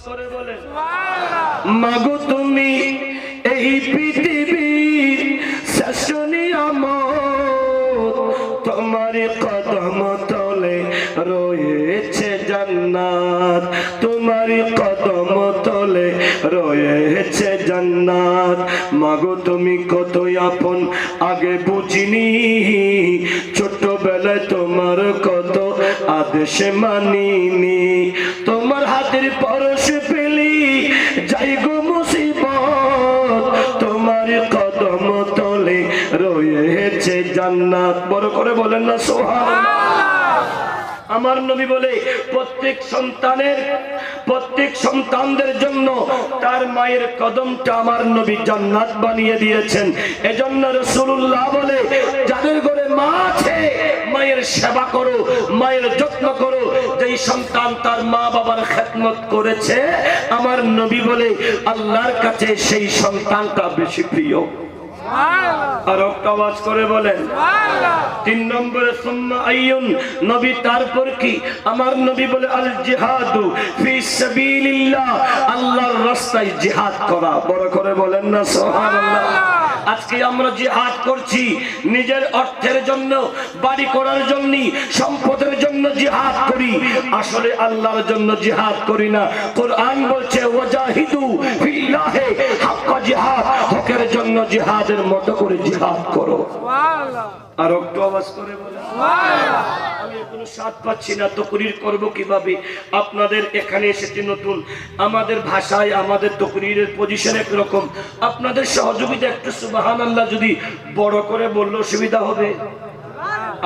করে বলেন মাগো তুমি এই পৃথিবীর শ্রেষ্ঠ নিয়ামত, তোমার কদম তলে রয়েছে জান্নাত, তোমার কদম তলে রয়েছে জান্নাত। মাগো তুমি কত আপন আগে বুঝিনি, ছোটবেলায় তোমার কত আদেশ মানিনি, তোমার হাতের পরশ পেলি যাই গো মুসিবত, তোমার কদম তলে রয়েছে জান্নাত। বড় করে বলেন না সুবহানাল্লাহ। আমার নবী বলে প্রত্যেক সন্তানদের জন্য তার মায়ের কদমটা আমার নবী জান্নাত বানিয়ে দিয়েছেন। এজন্য রাসূলুল্লাহ বলে যাদের ঘরে মা আছে মায়ের সেবা করো, মায়ের যত্ন করো। যেই সন্তান তার মা বাবার খেদমত করেছে আমার নবী বলে আল্লাহর কাছে সেই সন্তানটা বেশি প্রিয়। আর একটা আওয়াজ করে বলেন 3 নম্বরে সুম্মা আইয়ুন, নবী তারপর কি? আমার নবী বলে আল জিহাদু ফি সাবিলিল্লাহ, আল্লাহর রাস্তায় জিহাদ করা। বড় করে বলেন না সুবহানাল্লাহ। আজকে আমরা জিহাদ করছি নিজের অর্থের জন্য, বাড়ি করার জন্য, সম্পদের জন্য জিহাদ করি, আসলে আল্লাহর জন্য জিহাদ করি না। কোরআন বলছে ওয়াজাহিদু ফিল্লাহি হাক্কা জিহাদ, হকের জন্য জিহাদের মতো করে জিহাদ করো। সুবহানাল্লাহ। আর একটু আওয়াজ করে বলেন সুবহানাল্লাহ। আমি কোনো স্বাদ পাচ্ছি না, তকরীর করব কিভাবে? আপনাদের এখানে এসেছে নতুন, আমাদের ভাষায় আমাদের তকরীরের পজিশন একরকম, আপনাদের সহযোগিতা একটু সুবহানাল্লাহ যদি বড় করে বললে সুবিধা হবে।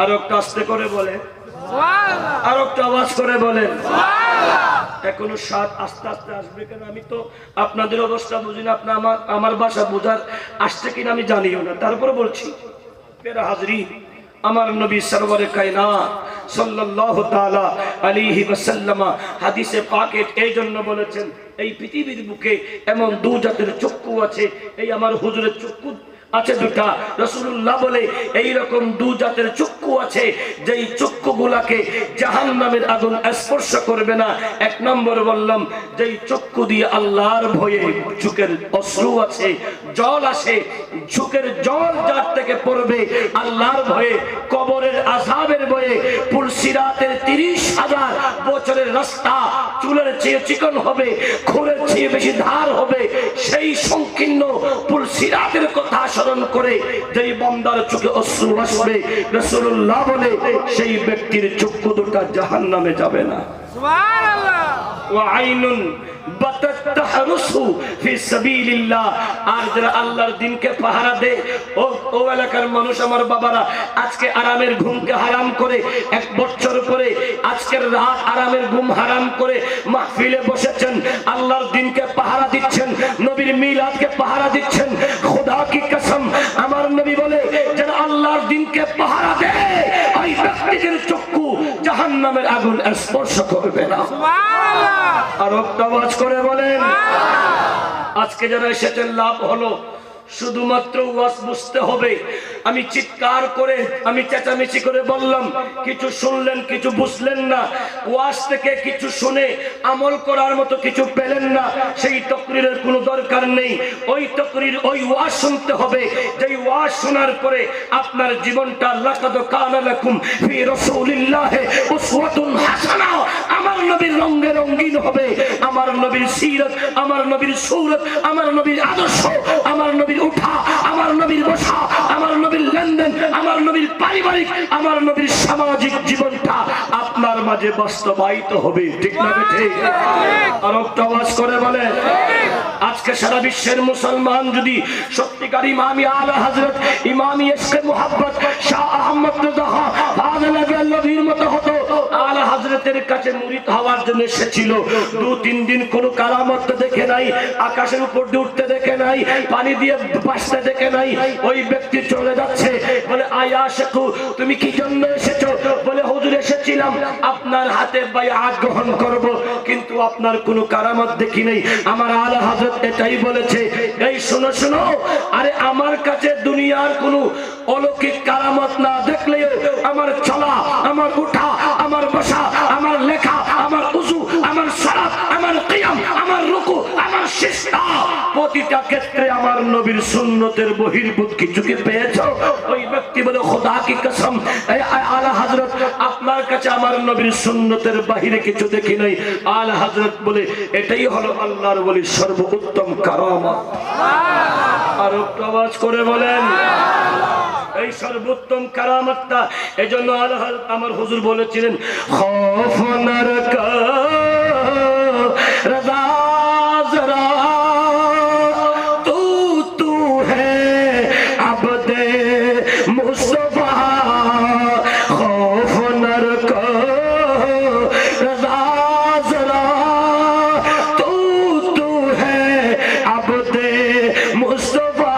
আর একটু আস্তে করে বলে সুবহানাল্লাহ, আর একটু আওয়াজ করে বলে সুবহানাল্লাহ। এখনো স্বাদ আস্তে আস্তে আসবে কেন আমি তো আপনাদের অবস্থা বুঝি না, আপনি আমার ভাষা বোঝার আসছে কিনা আমি জানিও না, তারপরে বলছি। প্রিয় হাজরিন, আমার নবী সরওয়ারে কায়নাত সাল্লাল্লাহু তাআলা আলাইহি ওয়াসাল্লাম হাদিসে পাকে এই জন্য বলেছেন এই পৃথিবীর বুকে এমন দু জাতের চক্ষু আছে, এই আমার হুজুরের চক্ষু আছে দুটা। রাসূলুল্লাহ বলে এই রকম দু জাতের চক্ষু আছে যেই চক্ষুগুলাকে জাহান্নামের আগুন স্পর্শ করবে না। 1 নম্বর বললাম যেই চক্ষু দিয়ে আল্লাহর ভয়ে চোখের অশ্রু আছে, জল আসে, চোখের জল যার থেকে পড়বে আল্লাহর ভয়ে, কবরের আযাবের ভয়ে, পুলসিরাতের 30,000 বছরের রাস্তা চুলের চেয়ে চিকন হবে, খুরের চেয়ে বেশি ধার হবে, সেই সংকীর্ণ পুলসিরাতের কথা স্মরণ করে যেই বান্দার চোখে অশ্রু আসবে, রাসূলুল্লাহ বলে সেই ব্যক্তির চক্ষু দুটো জাহান্নামে যাবে না। সুবহানাল্লাহ। ওয়া আইনুন বাতাতাহরুসু ফি সাবিলিল্লাহ, আর যারা আল্লাহর দ্বীনকে পাহারা দেয়, ও এলাকার মানুষ আমার বাবারা, আজকে আরামের ঘুমকে হারাম করে 1 বছর পরে আজকের রাত আরামের ঘুম হারাম করে মাহফিলে বসেছেন, আল্লাহর দ্বীনকে পাহারা দিচ্ছেন, নবীর মিলাদকে পাহারা দিচ্ছেন। খোদা কি কসম, আমার নবী বলে যারা আল্লাহর দ্বীনকে পাহারা দেয় ওই ব্যক্তিদের চক্ষু জাহান্নামের আগুন স্পর্শ করবে না। সুবহানাল্লাহ। আর আওয়াজ করে বলেন আজকে যারা এসেছেন লাভ হলো শুধুমাত্র ওয়াজ বুঝতে হবে। আমি চিৎকার করে আমি চেঁচামেচি করে বললাম, কিছু শুনলেন কিছু বুঝলেন না, ওয়াজ থেকে কিছু শুনে আমল করার মতো কিছু পেলেন না, সেই তাকরীরের কোনো দরকার নেই। ওই তাকরীর ওই ওয়াজ শুনতে হবে যেই ওয়াজ শোনার পরে আপনার জীবনটা লাকাদ কানা লাকুম ফি রাসূলিল্লাহি উসওয়াতুন হাসানাহ, আমার নবীর রঙে রঙিন হবে, আমার নবীর সিরাত, আমার নবীর সূরত, আমার নবীর আদর্শ, আমার নবীর উঠা, আমার নবীর বসা, আমার নবীর লেনদেন, আমার নবীর পারিবারিক, আমার নবীর সামাজিক জীবনটা আপনার মাঝে বাস্তবায়িত হবে। ঠিক না ঠিক? আর একটা আওয়াজ করে বলে আজকে সারা বিশ্বের মুসলমান যদি সত্যিকার ইমামি আলা হযরত ইমামি ইশকে মুহাব্বত শাহ আহমদ রজা ফাযিলাতুল্লাহর মতো হতো, আলা হযরতের কাছে মুরিদ হওয়ার জন্য এসেছিল, 2-3 দিন কোনো কারামত দেখে নাই, আকাশের উপর দিয়ে উঠতে দেখে নাই, পানি দিয়ে বাসতে দেখে নাই, ওই ব্যক্তি চলে যাচ্ছে, বলে আয়া শেখু তুমি কি জন্য এসেছো? বলে হুজুর এসেছিলাম আপনার হাতে বাইআত গ্রহণ করব, কিন্তু আপনার কোনো কারামত দেখি নাই। আমার আলা হযরত এটাই বলেছে, এই শোনো শোনো, আরে আমার কাছে দুনিয়ার কোনো অলৌকিক কারামত না দেখলেও আমার চলা, আমার উঠা, আমার বসা, আমার লেখা, আমার উযু, আমার সালাত, আমার কিয়াম, শিষ্টা প্রতিটা ক্ষেত্রে আমার নবীর সুন্নতের বহির্ভূত কিছু কি পেয়েছো? ওই ব্যক্তি বলে খোদা কি কসম আলা হযরত আপনার কাছে আমার নবীর সুন্নতের বাহিরে কিছু দেখি নাই। আলা হযরত বলে এটাই হলো আল্লাহর ওলির সর্বোত্তম কারামত। আর একটু আওয়াজ করে বলেন এই সর্বোত্তম কারামতটা। এজন্য আল্লাহ আমার হুজুর বলেছিলেন খৌফ নরকা রাজা জরা তু হে আবদে মুস্তফা খৌফ নরকা রাজা জরা তু হে আবদে মুস্তফা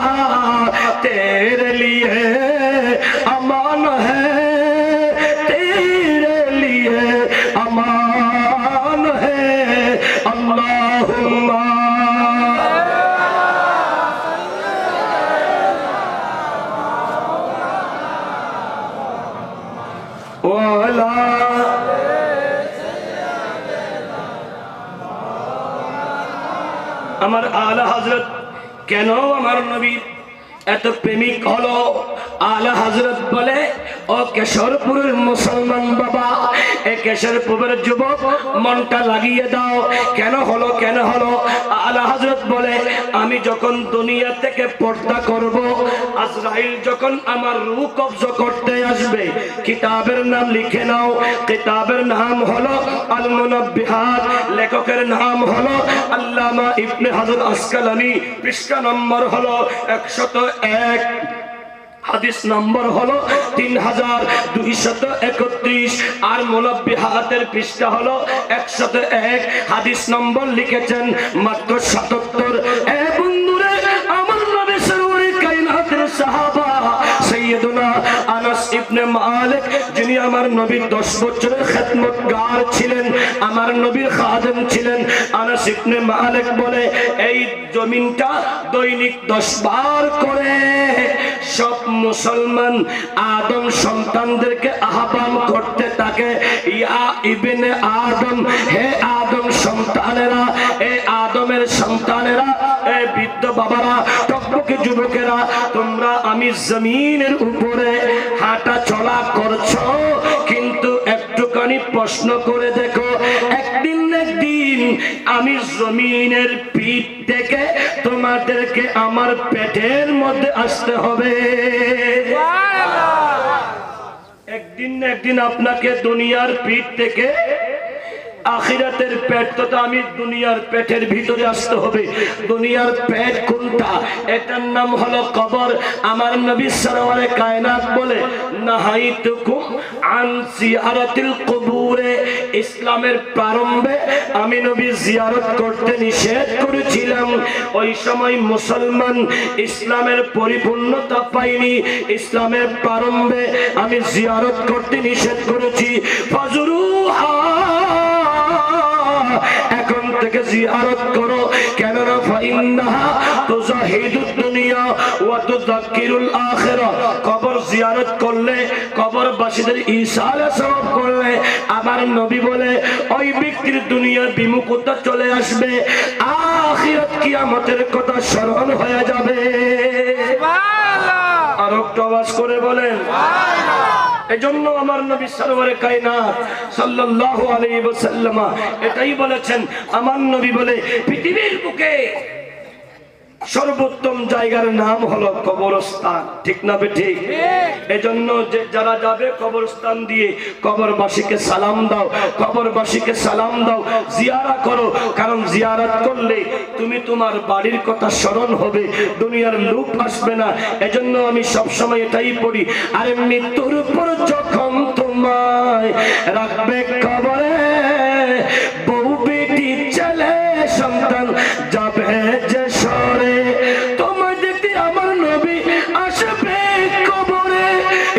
तेरे लिए अमान है तेरे लिए अमान है अल्लाहुम्मा वाला আমার আলা হযরত কেন আমার নবী এত প্রেমিক হলো? আলা হযরত বলে ও কেশরপুরের মুসলমান বাবা, এ কেশরপুরের যুবক মনটা লাগিয়ে দাও। কেন হলো কেন হলো? আলা হযরত বলে আমি যখন দুনিয়া থেকে পর্দা করব, আজরাইল যখন আমার রূহ কবজ করতে আসবে, কিতাবের নাম লিখে নাও। কিতাবের নাম হলো আল মুনাব্বিহাত, লেখকের নাম হলো আল্লামা ইবনে হাজার আসকালানী, পৃষ্ঠা নম্বর হলো 101, হাদিস নম্বর হলো 3231, আর মুনাব্বিহাতের পৃষ্ঠা হলো 101, হাদিস নম্বর লিখেছেন মাত্র 77। এ বন্ধুরে, আমার নবী সরওয়ারে কায়নাতের সাহাবা সাইয়্যিদুনা আনাস ইবনে মালিক, যিনি আমার নবীর 10 বছরের খেদমতগার ছিলেন, আমার নবীর খাদেম ছিলেন। আনাস ইবনে মালিক বলে এই জমিনটা দৈনিক 10 বার করে সব মুসলমান আদম সন্তানদেরকে আহ্বান করতে থাকে, ইয়া ইবনে আদম, হে আদম সন্তানেরা, এ আদমের সন্তানেরা, এ বৃদ্ধ বাবারা, টকটকে যুবকেরা, তোমরা আমি জমিনের উপরে হাঁটা চলা করছো, কিন্তু একটুখানি প্রশ্ন করে দেখো, একদিন আমি জমিনের পিঠ থেকে তোমাদেরকে আমার পেটের মধ্যে আসতে হবে। একদিন আপনাকে দুনিয়ার পিঠ থেকে আখিরাতের পেট তো আমি দুনিয়ার পেটের ভিতরে আসতে হবে। দুনিয়ার পেট কোনটা? এটার নাম হলো কবর। আমার নবী সরওয়ারে কায়নাত বলে নাহাইতুকুম আন জিয়ারাতিল কুবুরে, ইসলামের প্রারম্ভে আমি নবী জিয়ারত করতে নিষেধ করেছিলাম। ওই সময় মুসলমান ইসলামের পরিপূর্ণতা পায়নি, ইসলামের প্রারম্ভে আমি জিয়ারত করতে নিষেধ করেছি। ফাজরুহা, এখন থেকে জিয়ারত করো, কেননা ফাইন্নাহা তুজাহিদুদ দুনিয়া ওয়া তুযাক্কিরুল আখিরাহ। কবর জিয়ারত করলে, কবরবাসীদের ইসালে সওয়াব করলে, আমার নবী বলে ওই ব্যক্তির দুনিয়ার বিমুখতা চলে আসবে, আখিরাত কিয়ামতের কথা স্মরণ হয়ে যাবে। সুবহানাল্লাহ। আর একটু আওয়াজ করে বলেন সুবহানাল্লাহ। এজন্য আমার নবী সরওয়ারে কায়নাত সাল্লাল্লাহু আলাইহি ওয়াসাল্লাম এটাই বলেছেন। আমার নবী বলে পৃথিবীর বুকে সর্বোত্তম জায়গার নাম হলো কবরস্থান, ঠিক না ঠিক? এজন্য যে যারা যাবে কবরস্থান দিয়ে কবরবাসীকে সালাম দাও, কবরবাসীকে সালাম দাও, জিয়ারা করো, কারণ জিয়ারত করলে তুমি তোমার বাড়ির কথা স্মরণ হবে, দুনিয়ার লোক আসবে না। এজন্য আমি সব সময় এটাই পড়ি, আরে মৃত্যুর পর যখন তোমায় রাখবে কবরে, বউ বেটি ছেলে সন্তান যাবে যে সরে, তোমায় দেখতে আমার নবী আসবে কবরে,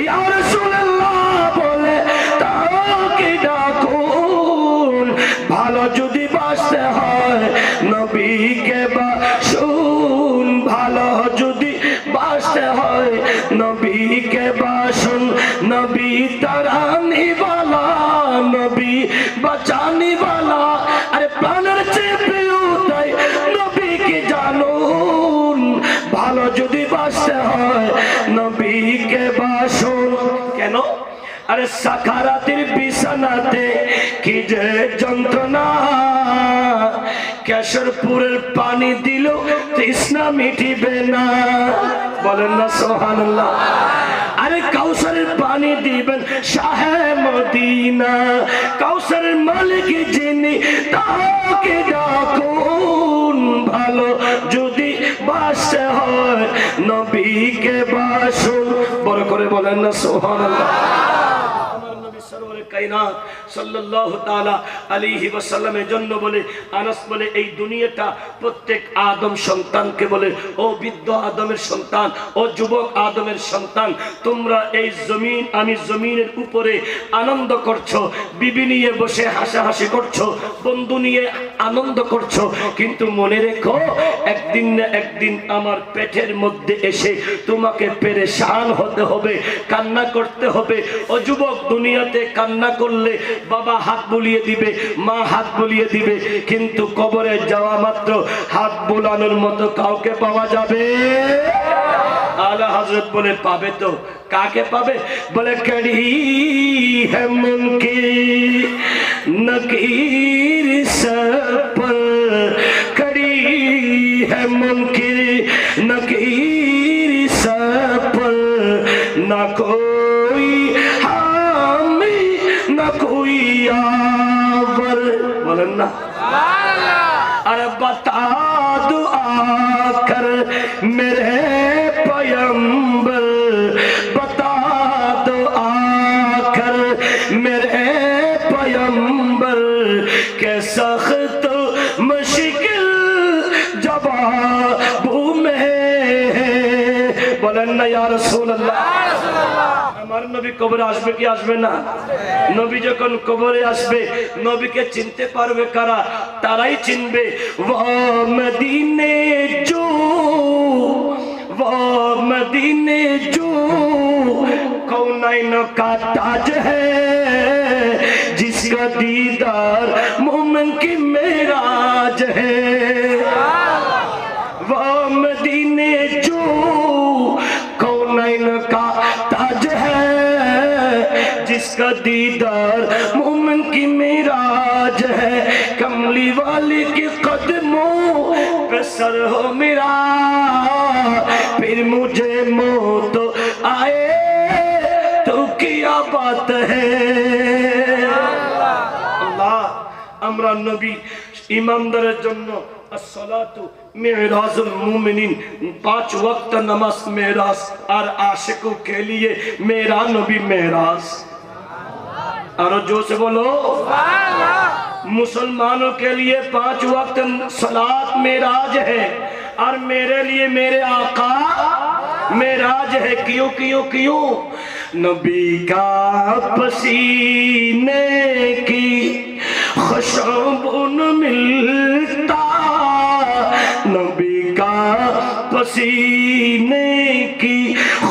ইয়া রাসূলুল্লাহ বলে তাকে ডাকুন, ভালো যদি বাঁচতে হয় নবীকে বাসুন, ভালো যদি বাঁচতে হয় নবীকে বাসুন, নবী তারানি वाला, নবী বাঁচানি वाला, আরে প্রাণের চেয়ে প্রিয় তাই নবী হয় নবীকে বাসন। কেন? আরে সাকারাতের বিছানাতে কি যে যন্ত্রণা, কেশরপুরের পানি দিল তৃষ্ণা মিটিবে না। বলেন না সুবহানাল্লাহ। আরে কাউসারের পানি দিবেন শাহে মদিনা, কাউসারের মালিক যিনি তাকে ডাকুন। ভালো যদি বাসতে হয় নবীকে বাসুন। বড় করে বলেন না সুবহানাল্লাহ। কায়নাত সাল্লাল্লাহু তাআলা আলাইহি ওয়াসাল্লামের জন্য বলে আনাস বলে এই দুনিয়াটা প্রত্যেক আদম সন্তানকে বলে, ও বৃদ্ধ আদমের সন্তান, ও যুবক আদমের সন্তান, তোমরা এই জমিন আমি জমিনের উপরে আনন্দ করছো, বিবি নিয়ে বসে হাসাহাসি করছো, বন্ধু নিয়ে আনন্দ করছো, কিন্তু মনে রেখো একদিন না একদিন আমার পেটের মধ্যে এসে তোমাকে পেরেশান হতে হবে, কান্না করতে হবে। ও যুবক, দুনিয়াতে কান্না করলে বাবা হাত বুলিয়ে দিবে, মা হাত বুলিয়ে দিবে, কিন্তু কবরে যাওয়া মাত্র হাত বুলানোর মতো কাউকে পাওয়া যাবে? আলা হযরত বলে পাবে তো। কাকে পাবে? বলে কড়ি है मुनकिर नकीर सब पर, कड़ी है मुनकिर नकीर सब पर, ना कोई हामी ना कोई आवर। बोलन ना अरे बता दो आकर मेरे पैगंबर, बता दो आकर मेरे पैगंबर, के सख्त मुश्किल जवाबों में। बोलन ना या रसूल अल्लाह। আমার নবী কবরে আসবে কি আসবে না? নবী যখন কবরে আসবে নবীকে চিনতে পারবে কারা? তারাই চিনবে। ওয়া মদিনে जो वो मदीने जो कौनैन का ताज है, जिसका दीदार मोमिन की मेराज है। वो मदीने जो कौनैन का ताज है, जिसका दीदार मोमिन की मेराज है। कमली वाली के कदमों पे सर हो मेरा, फिर मुझे मौत आए तो क्या बात है। अल्लाह আমরা নবী ইমানদারের জন্য আসসালাতু मेराजुल मुमिनीन, 5 वक्त नमाज मेराज, और आशिकों के लिए मेरा नबी मेराज। और जो से बोलो मुसलमानों के लिए 5 वक्त सलात मेराज है, और मेरे लिए मेरे आका मेराज है। क्यों क्यों क्यों? नबी का पसीने की खुशबू न मिलता, नबी का पसीने की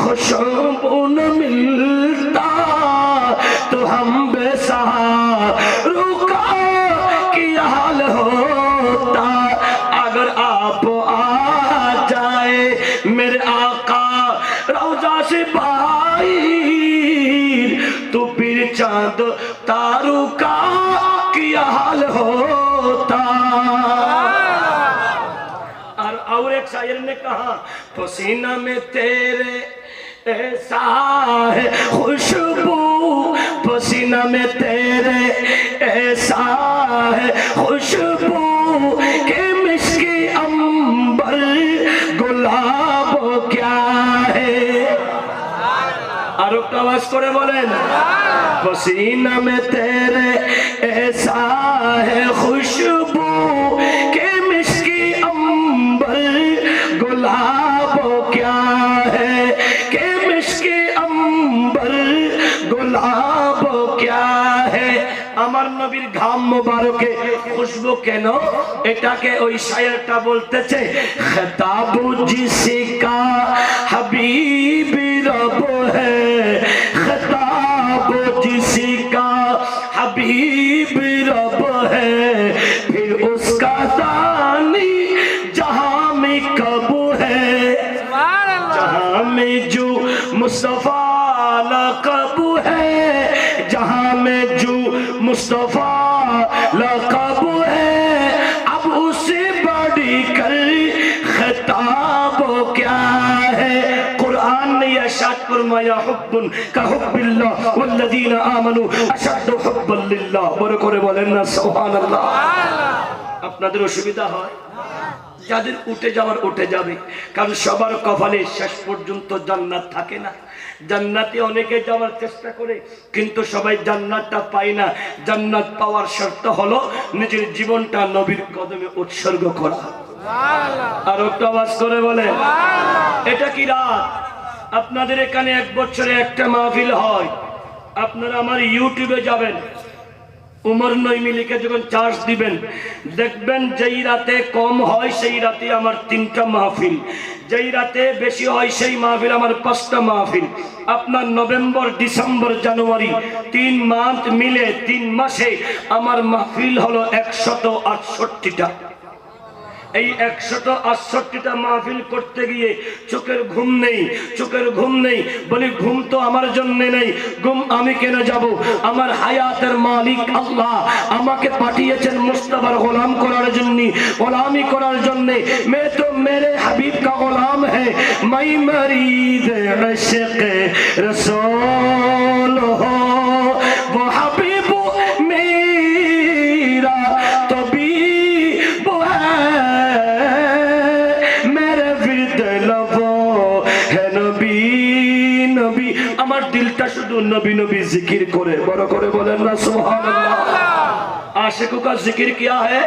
खुशबू न मिलता, तो हम बेसहारों का क्या हाल होता। अगर आप आ जाए मेरे आका रौजा से बाहर, तो फिर चांद तारों का क्या हाल होता। और एक शायर ने कहा पसीना में तेरे ऐसा है खुशबू, पसीना में तेरे ऐसा है खुशबू, के मिस्की अंबर गुलाब क्या है। आरोप आवाज करे बोलें पसीना में तेरे ऐसा है खुशबू, के मिस्की अंबर गुलाब क्या है, के मिस्की अंबर गुलाब क्या है। আমার নবীর ঘাম মোবারকে খুশবু কেন? এটাকে ওই শায়রটা বলতেছে खिताब जिसका हबीब रब है, खिताब जिसका हबीब रब है, फिर उसका दानी जहां में कब है, जहां में जो मुस्तफा लक़ब है, जहां में जो मुस्तफा लक़ब है, अब उससे बढ़ी कर खिताब क्या है। कुरान ने इरशाद फरमाया हुब्बुन का हुब्बिल्लाह वल्लज़ीना आमनू अशद्दु हुब्बन लिल्लाह। বড় করে বলেন না সুবহানাল্লাহ। আপনাদের অসুবিধা হয়? যাদের উঠে যাওয়ার উঠে যাবে, কারণ সবার কপালে শেষ পর্যন্ত জান্নাত থাকে না। জান্নাতে অনেকে যাওয়ার চেষ্টা করে, কিন্তু সবাই জান্নাতটা পায় না। জান্নাত পাওয়ার শর্ত হলো নিজের জীবনটা নবীর কদমে উৎসর্গ করা। আর একটা আওয়াজ করে বলে, এটা কি রাত? আপনাদের এখানে এক বছরে একটা মাহফিল হয়। আপনারা আমার ইউটিউবে যাবেন, উমর নইমি লিখে যখন চার্জ দিবেন, দেখবেন যেই রাতে কম হয় সেই রাতে আমার 3টা মাহফিল, যেই রাতে বেশি হয় সেই মাহফিল আমার 5টা মাহফিল। আপনার নভেম্বর, ডিসেম্বর, জানুয়ারি 3 মাস মিলে 3 মাসে আমার মাহফিল হলো 168টা। এই 168টা মাহফিল করতে গিয়ে চোখের ঘুম নেই, চোখের ঘুম নেই। বলি ঘুম তো আমার জন্য নেই, ঘুম আমি কেন যাব? আমার হায়াতের মালিক আল্লাহ আমাকে পাঠিয়েছেন মুস্তাফার গোলাম করার জন্য, গোলামি করার জন্য। मैं तो मेरे हबीब का गुलाम है, मैं मरीद इश्क़ रसूल हो, वो हबीब मेरा तबीब है, मेरे विरद लबो है नबी नबी। আমার দিলটা শুধু নবী নবী জিকির করে। বড় করে বলেন না সুবহানাল্লাহ। आशिकों का जिक्र क्या है?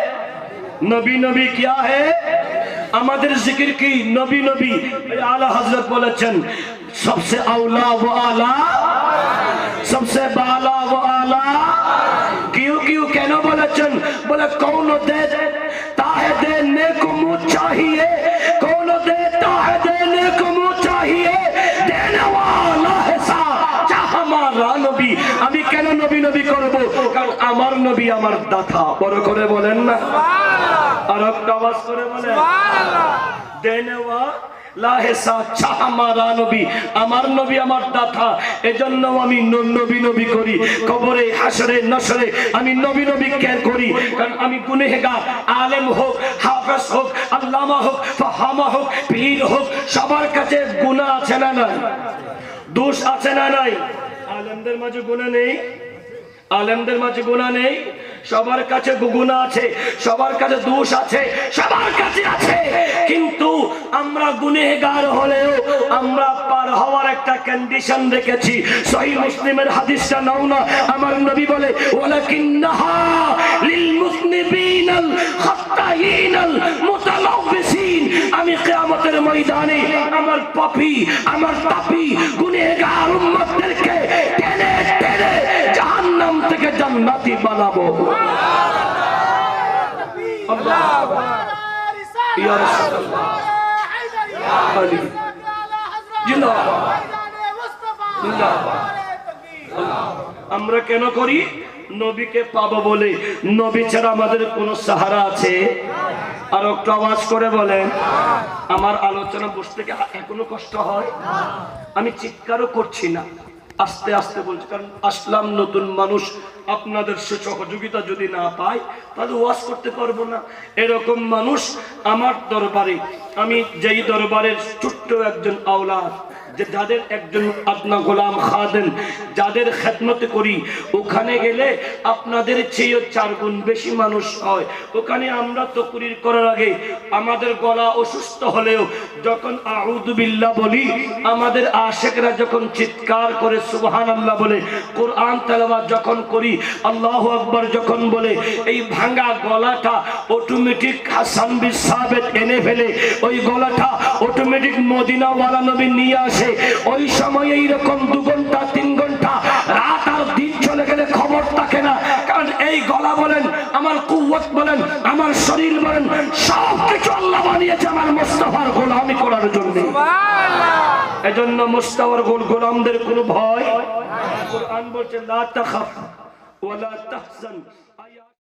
नबी नबी क्या है? আমাদের জিকির কি? নবী নবী। আলা হযরত বলেছেন सबसे औला व आला, सबसे बाला व आला। क्यों क्यों কেন বলেছেন? বলে कौन देता है देने को मुझ चाहिए, कौन देता है देने को मुझ चाहिए, देने वाला है साचा हमारा नबी। আমি কেন নবী নবী করব? কারণ আমার নবী আমার দাতা। বড় করে বলেন না সুবহানাল্লাহ। আর একটা আওয়াজ করে বলেন সুবহানাল্লাহ। দেনে ওয়ালা হে সাচ্চা হামারা নবী, আমার নবী আমার দাতা। এজন্য আমি নবী নবী করি। কবরে, হাসরে, নসরে আমি নবী নবী কেন করি? কারণ আমি গুনাহগার। আলেম হোক, হাফেজ হোক, আল্লামা হোক, ফাহামা হোক, পীর হোক, সবার কাছে গুনাহ আছে না নাই? দোষ আছে না নাই? আলেমদের মাঝে গুনাহ নেই? আলেমদের মাঝে গুনাহ নেই? সবার কাছে গুনাহ আছে, সবার কাছে দোষ আছে, সবার কাছে আছে। কিন্তু আমরা গুনাহগার হলেও আমরা পার হওয়ার একটা কন্ডিশন রেখেছি। সহিহ মুসলিমের হাদিসটা নাও না। আমার নবী বলে ওয়ালাকিন্নাহা লিল মুসনিবিনাল খাত্তাইনাল মুতালাব্বিসিন। আমি কিয়ামতের ময়দানে আমার পাপী, আমার তাপী গুনাহগার উম্মতদেরকে টেনে টেনে জাহান্নাম থেকে জান্নাতি বানাবো। আল্লাহু আকবার। ইয়া রাসূলুল্লাহ আলী জিন্দাবাদ জিন্দাবাদ। আমরা কেন করি? নবীকে পাবো বলে। নবী ছাড়া আমাদের কোনো সাহারা আছে? আর একটু আওয়াজ করে বলেন। আমার আলোচনা বুঝতে কি এখনো কষ্ট হয়? আমি চিৎকারও করছি না, আস্তে আস্তে বলছি, কারণ আসলাম নতুন মানুষ। আপনাদের সহযোগিতা যদি না পাই তাহলে ওয়াজ করতে পারবো না। এরকম মানুষ আমার দরবারে, আমি যেই দরবারের ছোট্ট একজন আওলাদ, যে যাদের একজন আপনা গোলাম খাদেম, যাদের খেদমত করি, ওখানে গেলে আপনাদের চেয়ে 4 গুণ বেশি মানুষ হয়। ওখানে আমরা তকরির করার আগে আমাদের গলা অসুস্থ হলেও যখন আউযু বিল্লাহ বলি, আমাদের আশিকরা যখন চিৎকার করে সুবহানাল্লাহ বলে, কোরআন তেলাওয়াত যখন করি, আল্লাহু আকবার যখন বলে, এই ভাঙা গলাটা অটোমেটিক হাসান বিন সাবিত এনে ফেলে। ওই গলাটা অটোমেটিক মদিনা ওয়ালা নবী নিয়ে আসে। ওই সময় এইরকম 2 ঘন্টা 3 ঘন্টা রাত আর দিন চলে গেলে খবর থাকে না। কারণ এই গলা বলেন, আমার কুওয়াত বলেন, আমার শরীর বলেন, সব কিছু আল্লাহ বানিয়েছে আমার মুস্তাফার গোলামি করার জন্য। সুবহানাল্লাহ। এজন্য মুস্তাফার গোলামদের কোনো ভয়। কোরআন বলছে লা তাখাফ ওয়া লা তাহজান